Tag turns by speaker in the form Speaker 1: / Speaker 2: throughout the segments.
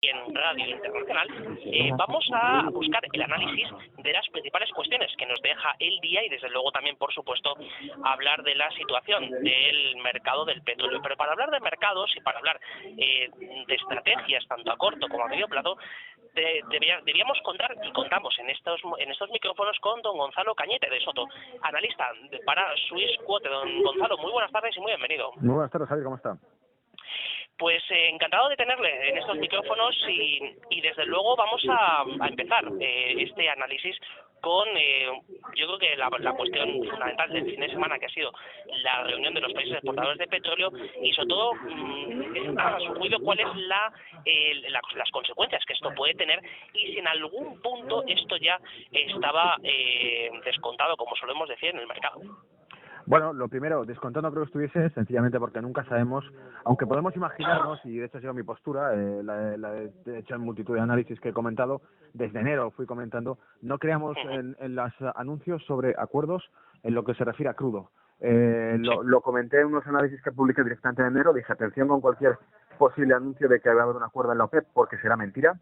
Speaker 1: en Radio Internacional, vamos a buscar el análisis de las principales cuestiones que nos deja el día y desde luego también, por supuesto, hablar de la situación del mercado del petróleo. Pero para hablar de mercados y para hablar de estrategias tanto a corto como a medio plazo, debíamos contar, y contamos en estos micrófonos, con don Gonzalo Cañete de Soto, analista para Swiss Quote. Don Gonzalo, muy buenas tardes y muy bienvenido.
Speaker 2: Muy buenas tardes, Javier, ¿cómo está?
Speaker 1: Pues encantado de tenerle en estos micrófonos y desde luego vamos a empezar este análisis con, yo creo que la cuestión fundamental del fin de semana, que ha sido la reunión de los países exportadores de petróleo y sobre todo, a su juicio, cuáles las consecuencias que esto puede tener y si en algún punto esto ya estaba descontado, como solemos decir, en el mercado.
Speaker 2: Bueno, lo primero, descontado no creo que estuviese, sencillamente porque nunca sabemos, aunque podemos imaginarnos, y de hecho ha sido mi postura, la he hecho en multitud de análisis que he comentado, desde enero fui comentando, no creamos en los anuncios sobre acuerdos en lo que se refiere a crudo. Lo comenté en unos análisis que publiqué directamente en enero, dije atención con cualquier posible anuncio de que va a haber un acuerdo en la OPEP, porque será mentira.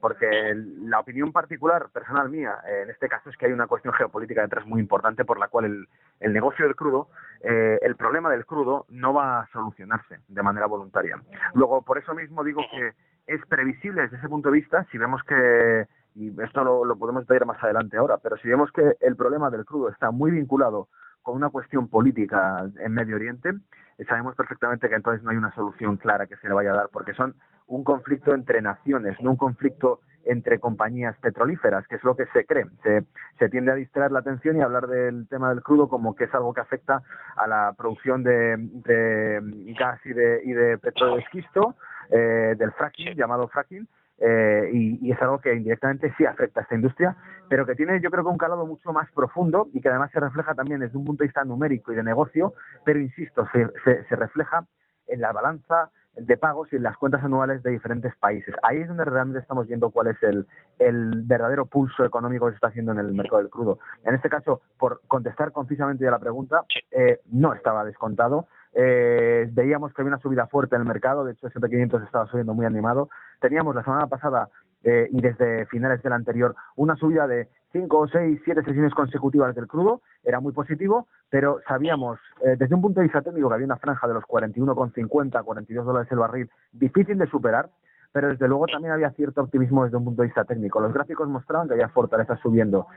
Speaker 2: Porque la opinión particular, personal mía, en este caso es que hay una cuestión geopolítica detrás muy importante por la cual el negocio del crudo, el problema del crudo no va a solucionarse de manera voluntaria. Luego, por eso mismo digo que es previsible desde ese punto de vista, si vemos que, y esto lo podemos ver más adelante ahora, pero si vemos que el problema del crudo está muy vinculado con una cuestión política en Medio Oriente, sabemos perfectamente que entonces no hay una solución clara que se le vaya a dar, porque son un conflicto entre naciones, no un conflicto entre compañías petrolíferas, que es lo que se cree. Se tiende a distraer la atención y a hablar del tema del crudo como que es algo que afecta a la producción de gas y de petróleo de esquisto, del fracking, llamado fracking, y es algo que indirectamente sí afecta a esta industria, pero que tiene, yo creo, que un calado mucho más profundo y que además se refleja también desde un punto de vista numérico y de negocio, pero insisto, se refleja en la balanza de pagos y en las cuentas anuales de diferentes países. Ahí es donde realmente estamos viendo cuál es el verdadero pulso económico que se está haciendo en el mercado del crudo. En este caso, por contestar concisamente a la pregunta, no estaba descontado. Veíamos que había una subida fuerte en el mercado, de hecho el S&P 500 estaba subiendo muy animado. Teníamos la semana pasada y desde finales del anterior una subida de 5, 6, 7 sesiones consecutivas del crudo, era muy positivo, pero sabíamos desde un punto de vista técnico que había una franja de los 41,50, 42 dólares el barril, difícil de superar, pero desde luego también había cierto optimismo desde un punto de vista técnico. Los gráficos mostraban que había fortaleza subiendo.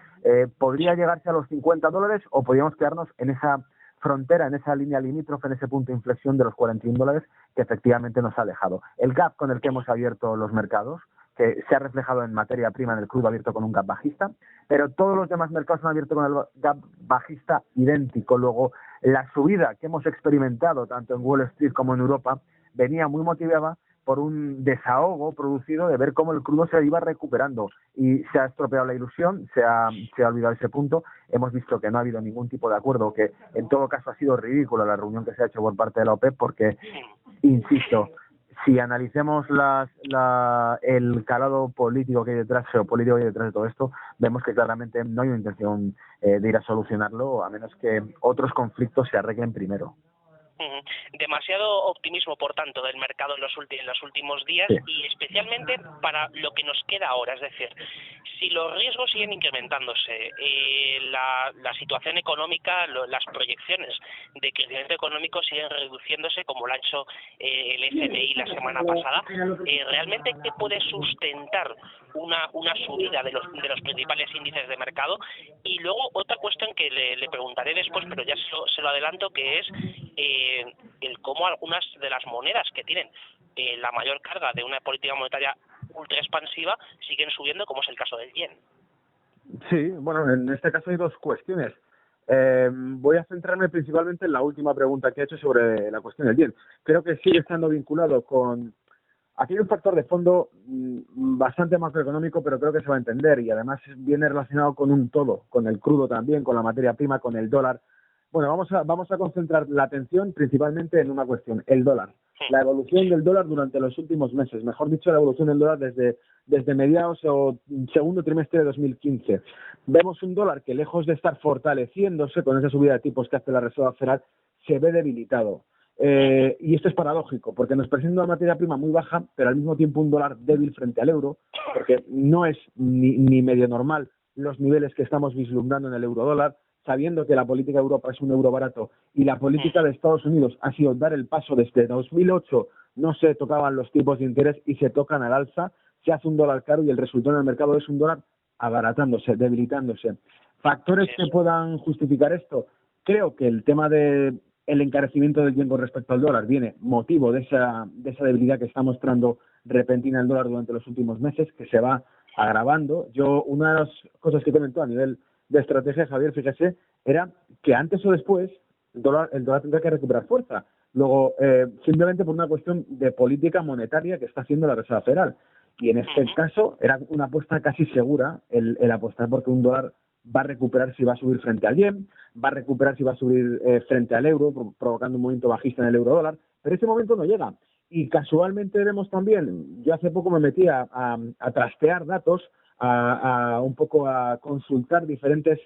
Speaker 2: Podría llegarse a los 50 dólares o podríamos quedarnos en esa frontera, en esa línea limítrofe, en ese punto de inflexión de los 41 dólares que efectivamente nos ha alejado. El gap con el que hemos abierto los mercados, que se ha reflejado en materia prima en el crudo abierto con un gap bajista, pero todos los demás mercados han abierto con el gap bajista idéntico. Luego, la subida que hemos experimentado tanto en Wall Street como en Europa venía muy motivada por un desahogo producido de ver cómo el crudo se iba recuperando y se ha estropeado la ilusión, se ha olvidado ese punto. Hemos visto que no ha habido ningún tipo de acuerdo, que en todo caso ha sido ridícula la reunión que se ha hecho por parte de la OPEP porque, insisto, si analicemos el calado político que hay detrás, geopolítico que hay detrás de todo esto, vemos que claramente no hay una intención de ir a solucionarlo, a menos que otros conflictos se arreglen primero.
Speaker 1: Demasiado optimismo, por tanto, del mercado en los últimos días, sí. Y especialmente para lo que nos queda ahora. Es decir, si los riesgos siguen incrementándose, la situación económica, las proyecciones de crecimiento económico siguen reduciéndose, como lo ha hecho el FMI la semana pasada, ¿realmente qué puede sustentar una subida de los principales índices de mercado? Y luego otra cuestión que le preguntaré después, pero ya se lo adelanto, que es el cómo algunas de las monedas que tienen la mayor carga de una política monetaria ultra expansiva siguen subiendo, como es el caso del yen.
Speaker 2: Sí, bueno, en este caso hay dos cuestiones. Voy a centrarme principalmente en la última pregunta que he hecho sobre la cuestión del yen. Creo que sigue estando vinculado con... Aquí hay un factor de fondo bastante macroeconómico, pero creo que se va a entender y además viene relacionado con un todo, con el crudo también, con la materia prima, con el dólar. Bueno, vamos a concentrar la atención principalmente en una cuestión, el dólar. La evolución del dólar durante los últimos meses, mejor dicho, la evolución del dólar desde mediados o segundo trimestre de 2015. Vemos un dólar que lejos de estar fortaleciéndose con esa subida de tipos que hace la Reserva Federal, se ve debilitado. Y esto es paradójico, porque nos presenta una materia prima muy baja, pero al mismo tiempo un dólar débil frente al euro, porque no es ni medio normal los niveles que estamos vislumbrando en el euro-dólar, sabiendo que la política de Europa es un euro barato y la política de Estados Unidos ha sido dar el paso desde 2008, no se tocaban los tipos de interés y se tocan al alza, se hace un dólar caro y el resultado en el mercado es un dólar abaratándose, debilitándose. ¿Factores que puedan justificar esto? Creo que el tema de el encarecimiento del yen con respecto al dólar viene motivo de esa debilidad que está mostrando repentina el dólar durante los últimos meses, que se va agravando. Una de las cosas que comentó a nivel de estrategia, Javier, fíjese, era que antes o después el dólar tendrá que recuperar fuerza. Luego, simplemente por una cuestión de política monetaria que está haciendo la Reserva Federal. Y en este caso era una apuesta casi segura el apostar porque un dólar va a recuperar si va a subir frente al yen, va a recuperar si va a subir frente al euro, provocando un movimiento bajista en el euro-dólar, pero ese momento no llega. Y casualmente vemos también, yo hace poco me metí a trastear datos, un poco a consultar diferentes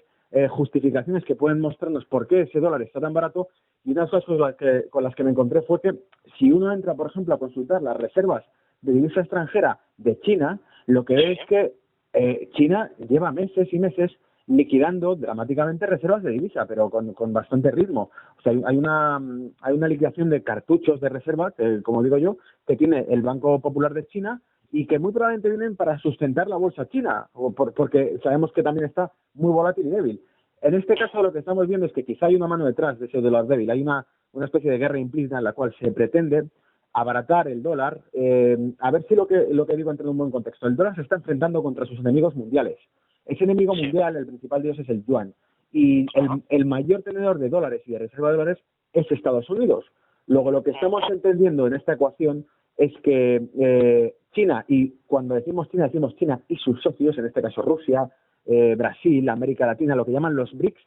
Speaker 2: justificaciones que pueden mostrarnos por qué ese dólar está tan barato, y una de las cosas con las que me encontré fue que si uno entra, por ejemplo, a consultar las reservas de divisa extranjera de China, lo que ve es que China lleva meses y meses liquidando dramáticamente reservas de divisa, pero con bastante ritmo. O sea, hay una liquidación de cartuchos de reserva, como digo yo, que tiene el Banco Popular de China y que muy probablemente vienen para sustentar la bolsa china, porque sabemos que también está muy volátil y débil. En este caso lo que estamos viendo es que quizá hay una mano detrás de ese dólar débil, hay una especie de guerra implícita en la cual se pretende abaratar el dólar. A ver si lo que digo entra en un buen contexto. El dólar se está enfrentando contra sus enemigos mundiales. Ese enemigo mundial, el principal de ellos es el yuan. Y el mayor tenedor de dólares y de reserva de dólares es Estados Unidos. Luego, lo que estamos entendiendo en esta ecuación es que China, y cuando decimos China y sus socios, en este caso Rusia, Brasil, América Latina, lo que llaman los BRICS,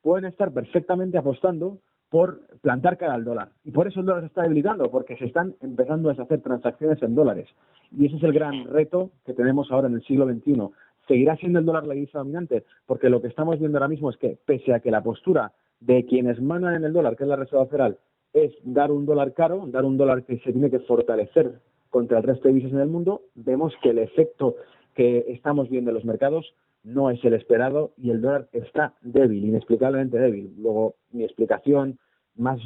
Speaker 2: pueden estar perfectamente apostando por plantar cara al dólar. Y por eso el dólar se está debilitando, porque se están empezando a hacer transacciones en dólares. Y ese es el gran reto que tenemos ahora en el siglo XXI. ¿Seguirá siendo el dólar la divisa dominante? Porque lo que estamos viendo ahora mismo es que, pese a que la postura de quienes mandan en el dólar, que es la Reserva Federal, es dar un dólar caro, dar un dólar que se tiene que fortalecer contra el resto de divisas en el mundo, vemos que el efecto que estamos viendo en los mercados no es el esperado y el dólar está débil, inexplicablemente débil. Luego, mi explicación más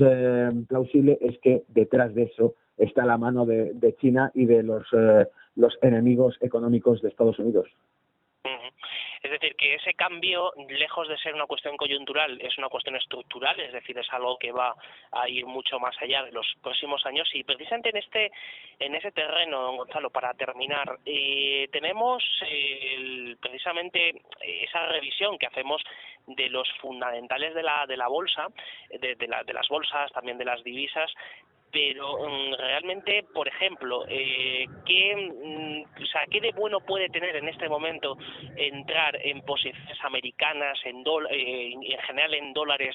Speaker 2: plausible es que detrás de eso está la mano de China y de los enemigos económicos de Estados Unidos.
Speaker 1: Es decir, que ese cambio, lejos de ser una cuestión coyuntural, es una cuestión estructural, es decir, es algo que va a ir mucho más allá de los próximos años. Y precisamente en ese terreno, Gonzalo, para terminar, tenemos precisamente esa revisión que hacemos de los fundamentales de la bolsa, de las bolsas, también de las divisas. Pero realmente, por ejemplo, ¿qué de bueno puede tener en este momento entrar en posiciones americanas, en general en dólares,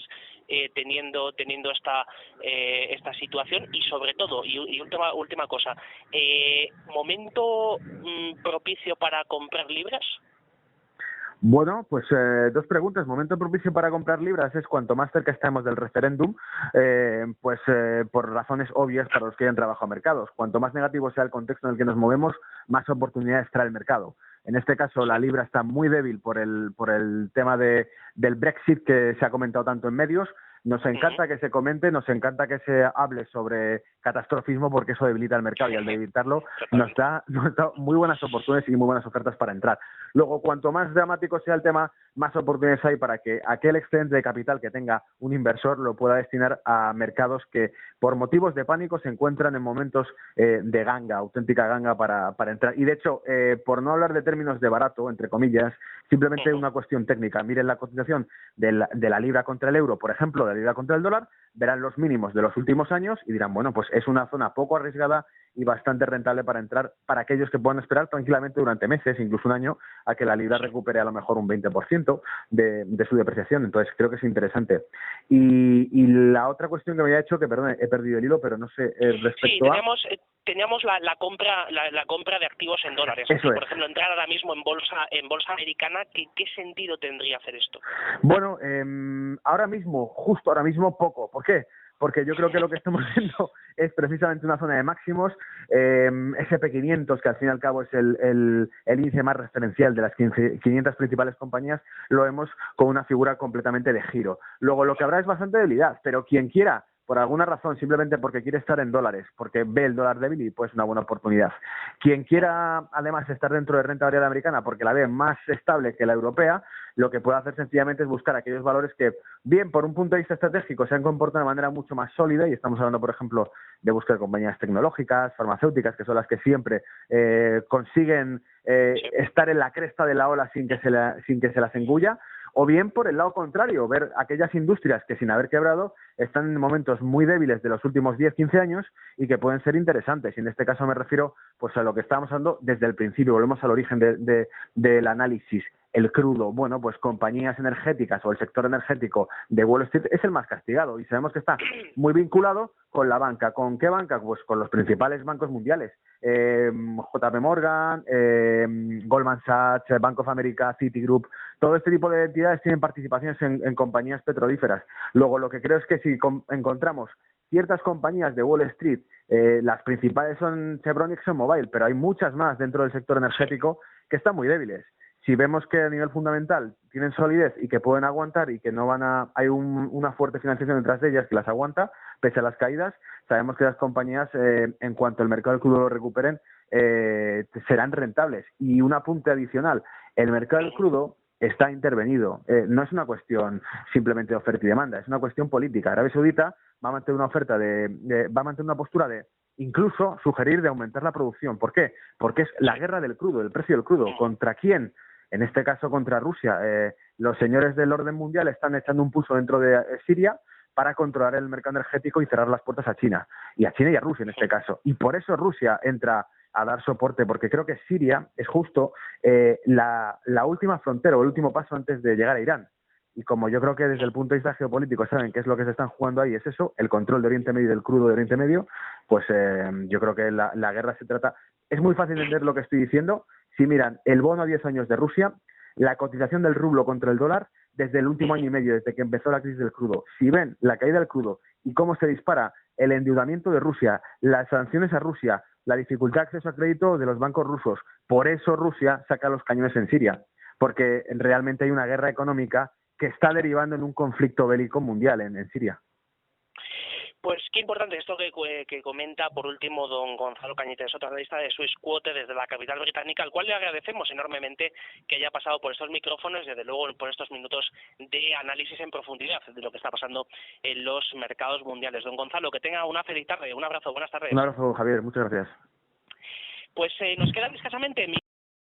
Speaker 1: teniendo esta situación? Y sobre todo, y última cosa, ¿momento propicio para comprar libras?
Speaker 2: Bueno, pues dos preguntas. Momento propicio para comprar libras es cuanto más cerca estemos del referéndum, por razones obvias para los que hayan trabajado a mercados. Cuanto más negativo sea el contexto en el que nos movemos, más oportunidades trae el mercado. En este caso, la libra está muy débil por el tema del Brexit que se ha comentado tanto en medios. Nos encanta que se comente, nos encanta que se hable sobre catastrofismo porque eso debilita el mercado y al debilitarlo nos da muy buenas oportunidades y muy buenas ofertas para entrar. Luego, cuanto más dramático sea el tema, más oportunidades hay para que aquel excedente de capital que tenga un inversor lo pueda destinar a mercados que por motivos de pánico se encuentran en momentos de ganga, auténtica ganga para entrar. Y de hecho, por no hablar de términos de barato, entre comillas, simplemente una cuestión técnica. Miren la cotización de la libra contra el euro, por ejemplo, de la libra contra el dólar, verán los mínimos de los últimos años y dirán, bueno, pues es una zona poco arriesgada y bastante rentable para entrar para aquellos que puedan esperar tranquilamente durante meses, incluso un año, a que la libra recupere a lo mejor un 20% de su depreciación. Entonces creo que es interesante. Y la otra cuestión que me había hecho, que perdón, he perdido el hilo, pero no sé, respecto
Speaker 1: teníamos la compra de activos en dólares.
Speaker 2: Eso
Speaker 1: por ejemplo, entrar ahora mismo en bolsa americana, ¿qué sentido tendría hacer esto?
Speaker 2: Bueno, justo ahora mismo poco. ¿Por qué? porque yo creo que lo que estamos viendo es precisamente una zona de máximos, SP500, que al fin y al cabo es el índice más referencial de las 500 principales compañías, lo vemos con una figura completamente de giro. Luego lo que habrá es bastante debilidad, pero quien quiera, por alguna razón, simplemente porque quiere estar en dólares, porque ve el dólar débil y pues una buena oportunidad. Quien quiera además estar dentro de renta variable americana porque la ve más estable que la europea, lo que puede hacer sencillamente es buscar aquellos valores que, bien por un punto de vista estratégico, se han comportado de manera mucho más sólida, y estamos hablando, por ejemplo, de buscar compañías tecnológicas, farmacéuticas, que son las que siempre consiguen estar en la cresta de la ola sin que se las engulla, o bien por el lado contrario, ver aquellas industrias que sin haber quebrado están en momentos muy débiles de los últimos 10-15 años y que pueden ser interesantes. Y en este caso me refiero pues a lo que estábamos hablando desde el principio, volvemos al origen del análisis. El crudo, bueno, pues compañías energéticas o el sector energético de Wall Street es el más castigado y sabemos que está muy vinculado con la banca. ¿Con qué banca? Pues con los principales bancos mundiales. JP Morgan, Goldman Sachs, Bank of America, Citigroup, todo este tipo de entidades tienen participaciones en compañías petrolíferas. Luego, lo que creo es que si encontramos ciertas compañías de Wall Street, las principales son Chevron y ExxonMobil, pero hay muchas más dentro del sector energético que están muy débiles. Si vemos que a nivel fundamental tienen solidez y que pueden aguantar y que no hay una fuerte financiación detrás de ellas que las aguanta, pese a las caídas, sabemos que las compañías, en cuanto el mercado del crudo lo recuperen, serán rentables. Y un apunte adicional, el mercado del crudo está intervenido. No es una cuestión simplemente de oferta y demanda, es una cuestión política. Arabia Saudita va a mantener va a mantener una postura de incluso sugerir de aumentar la producción. ¿Por qué? Porque es la guerra del crudo, el precio del crudo. ¿Contra quién? En este caso contra Rusia. Los señores del orden mundial están echando un pulso dentro de Siria para controlar el mercado energético y cerrar las puertas a China. Y a China y a Rusia en este caso. Y por eso Rusia entra a dar soporte, porque creo que Siria es justo la última frontera o el último paso antes de llegar a Irán. Y como yo creo que desde el punto de vista geopolítico saben qué es lo que se están jugando ahí, es eso, el control de Oriente Medio y del crudo de Oriente Medio, pues yo creo que la guerra se trata... Es muy fácil entender lo que estoy diciendo. Si miran el bono a 10 años de Rusia, la cotización del rublo contra el dólar desde el último año y medio, desde que empezó la crisis del crudo. Si ven la caída del crudo y cómo se dispara el endeudamiento de Rusia, las sanciones a Rusia, la dificultad de acceso a crédito de los bancos rusos, por eso Rusia saca los cañones en Siria, porque realmente hay una guerra económica que está derivando en un conflicto bélico mundial en Siria.
Speaker 1: Pues qué importante esto que comenta por último don Gonzalo Cañites, otro analista de Swissquote desde la capital británica, al cual le agradecemos enormemente que haya pasado por estos micrófonos y desde luego por estos minutos de análisis en profundidad de lo que está pasando en los mercados mundiales. Don Gonzalo, que tenga una feliz tarde, un abrazo, buenas tardes.
Speaker 2: Un abrazo, Javier, muchas gracias.
Speaker 1: Pues nos quedan escasamente